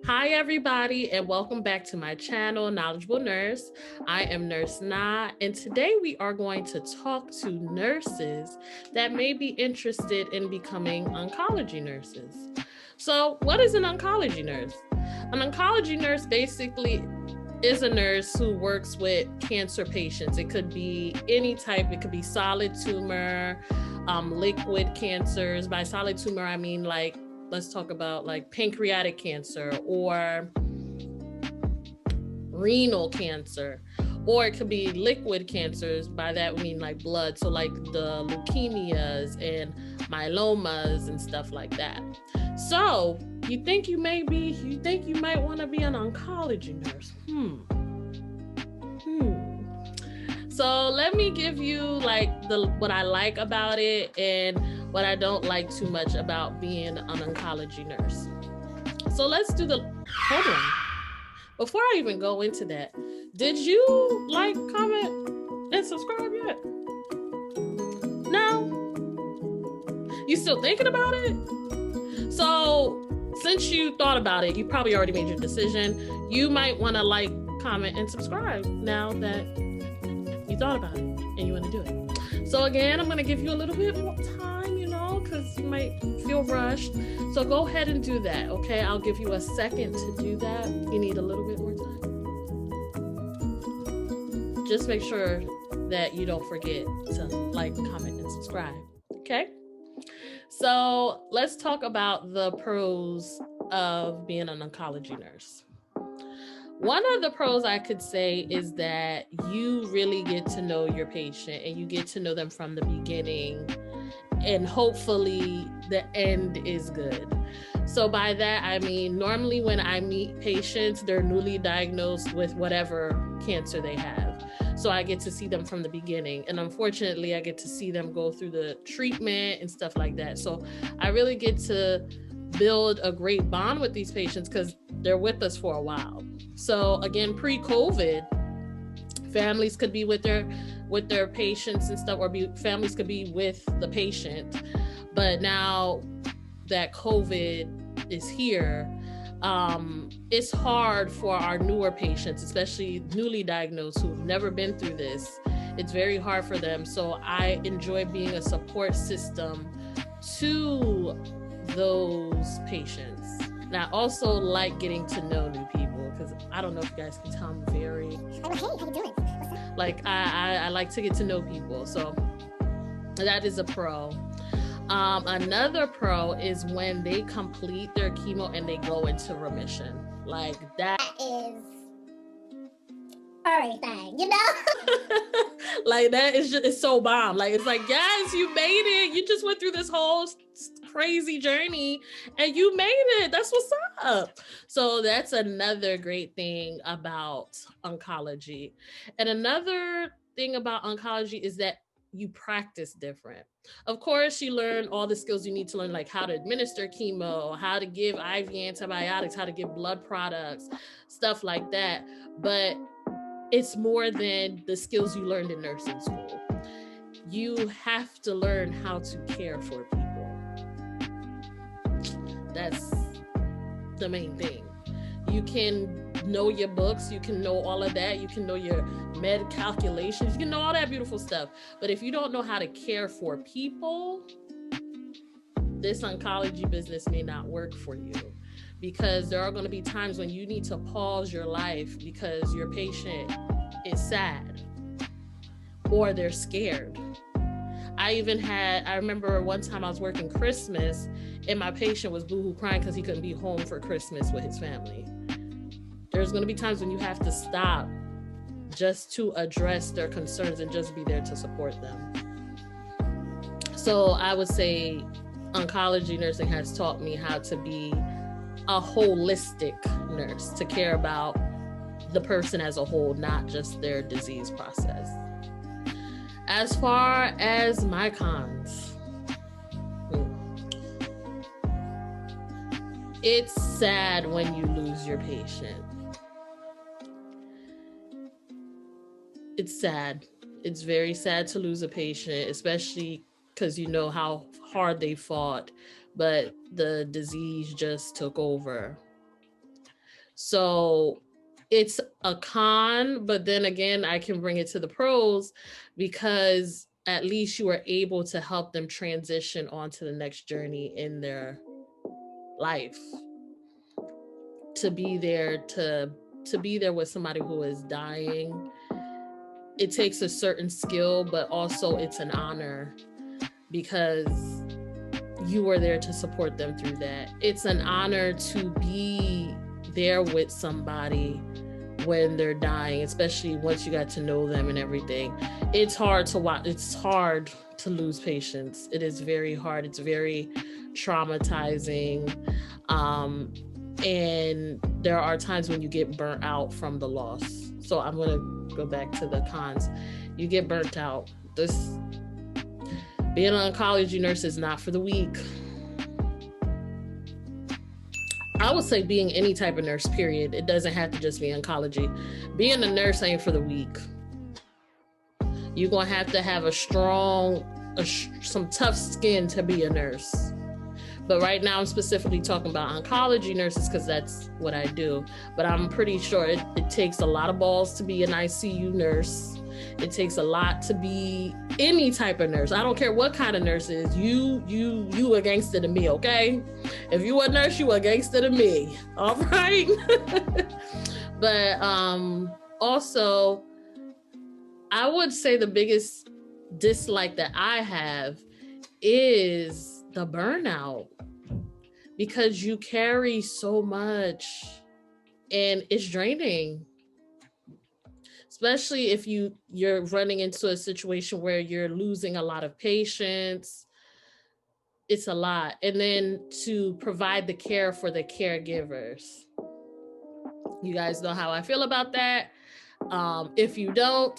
Hi, everybody, and welcome back to my channel, Knowledgeable Nurse. I am Nurse Na, and today we are going to talk to nurses that may be interested in becoming oncology nurses. So, what is an oncology nurse? An oncology nurse basically is a nurse who works with cancer patients. It could be any type, it could be solid tumor, liquid cancers. By solid tumor, I mean let's talk about like pancreatic cancer or renal cancer, or it could be liquid cancers. By that we mean like blood, so like the leukemias and myelomas and stuff like that. So you think you might want to be an oncology nurse. So let me give you like what I like about it and what I don't like too much about being an oncology nurse. So let's do hold on. Before I even go into that, did you like, comment, and subscribe yet? No? You still thinking about it? So since you thought about it, you probably already made your decision. You might want to like, comment, and subscribe now that you thought about it and you want to do it. So again, I'm going to give you a little bit more time, because you might feel rushed. So go ahead and do that, okay? I'll give you a second to do that. You need a little bit more time. Just make sure that you don't forget to like, comment, and subscribe, okay? So let's talk about the pros of being an oncology nurse. One of the pros I could say is that you really get to know your patient and you get to know them from the beginning, and hopefully the end is good. So by that, I mean, normally when I meet patients, they're newly diagnosed with whatever cancer they have. So I get to see them from the beginning. And unfortunately, I get to see them go through the treatment and stuff like that. So I really get to build a great bond with these patients because they're with us for a while. So again, pre-COVID, families could be with their patients and stuff, or families could be with the patient. But now that COVID is here, it's hard for our newer patients, especially newly diagnosed who've never been through this. It's very hard for them. So I enjoy being a support system to those patients. And I also like getting to know new people because I don't know if you guys can tell, I'm very... Hey, how you doing? Like I like to get to know people, so that is a pro. Another pro is when they complete their chemo and they go into remission. Like that is everything, like that is just, it's so bomb. Like it's like, yes, you made it. You just went through this whole crazy journey and you made it. That's what's up. So that's another great thing about oncology. And another thing about oncology is that you practice different. Of course, you learn all the skills you need to learn, like how to administer chemo, how to give IV antibiotics, how to give blood products, stuff like that. But it's more than the skills you learned in nursing school. You have to learn how to care for people. That's the main thing. You can know your books, you can know all of that, you can know your med calculations, you can know all that beautiful stuff. But if you don't know how to care for people, this oncology business may not work for you, because there are going to be times when you need to pause your life because your patient is sad or they're scared. I remember one time I was working Christmas and my patient was boohoo crying because he couldn't be home for Christmas with his family. There's going to be times when you have to stop just to address their concerns and just be there to support them. So I would say oncology nursing has taught me how to be a holistic nurse, to care about the person as a whole, not just their disease process. As far as my cons, it's sad when you lose your patient. It's sad. It's very sad to lose a patient, especially because you know how hard they fought, but the disease just took over. So it's a con, but then again, I can bring it to the pros because at least you are able to help them transition onto the next journey in their life. To be there with somebody who is dying, it takes a certain skill, but also it's an honor because you were there to support them through that. It's an honor to be there with somebody when they're dying, especially once you got to know them and everything. It's hard to watch. It's hard to lose patience. It is very hard. It's very traumatizing. And there are times when you get burnt out from the loss. So I'm going to go back to the cons. You get burnt out. Being an oncology nurse is not for the weak. I would say being any type of nurse, period. It doesn't have to just be oncology. Being a nurse ain't for the weak. You're going to have some tough skin to be a nurse. But right now I'm specifically talking about oncology nurses because that's what I do. But I'm pretty sure it takes a lot of balls to be an ICU nurse. It takes a lot to be any type of nurse. I don't care what kind of nurse it is. You a gangster to me, okay? If you a nurse, you a gangster to me. All right. But also, I would say the biggest dislike that I have is the burnout, because you carry so much and it's draining. Especially if you're running into a situation where you're losing a lot of patients. It's a lot. And then to provide the care for the caregivers. You guys know how I feel about that. If you don't,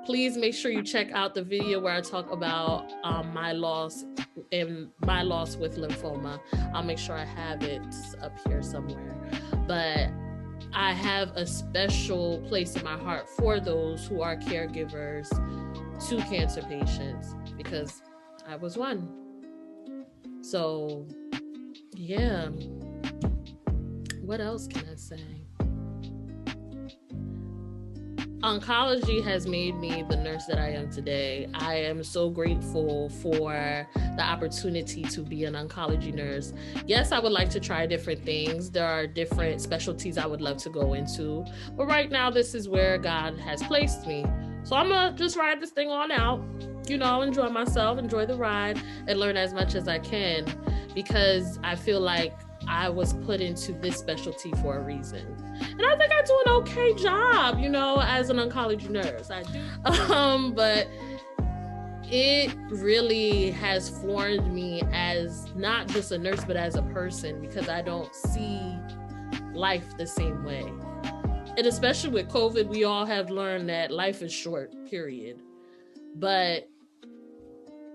please make sure you check out the video where I talk about my loss with lymphoma. I'll make sure I have it up here somewhere. But I have a special place in my heart for those who are caregivers to cancer patients because I was one. So, yeah. What else can I say? Oncology has made me the nurse that I am today. I am so grateful for the opportunity to be an oncology nurse. Yes, I would like to try different things. There are different specialties I would love to go into. But right now, this is where God has placed me. So I'm going to just ride this thing on out, enjoy myself, enjoy the ride, and learn as much as I can because I feel like I was put into this specialty for a reason. And I think I do an okay job, as an oncology nurse. I do. But it really has formed me as not just a nurse, but as a person, because I don't see life the same way. And especially with COVID, we all have learned that life is short, period. But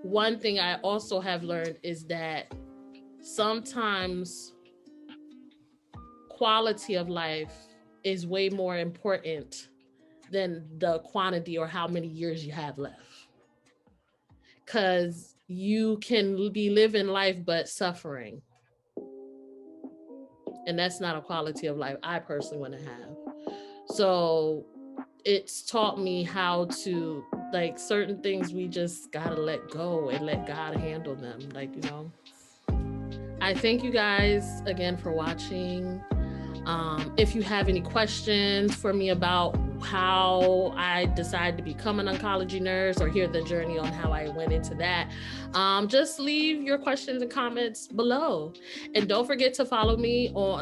one thing I also have learned is that sometimes quality of life is way more important than the quantity or how many years you have left. Because you can be living life but suffering. And that's not a quality of life I personally want to have. So it's taught me how to, certain things we just gotta let go and let God handle them. I thank you guys again for watching. If you have any questions for me about how I decided to become an oncology nurse or hear the journey on how I went into that, just leave your questions and comments below. And don't forget to follow me on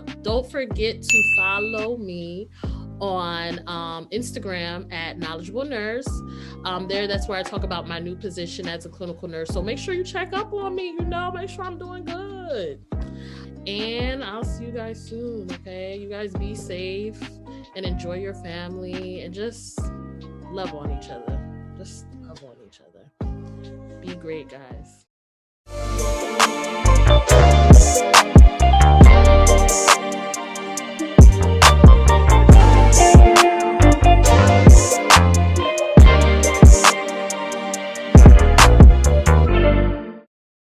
Instagram at Knowledgeable Nurse. That's where I talk about my new position as a clinical nurse. So make sure you check up on me, make sure I'm doing good. And I'll see you guys soon, okay? You guys be safe and enjoy your family and just love on each other. Just love on each other. Be great, guys.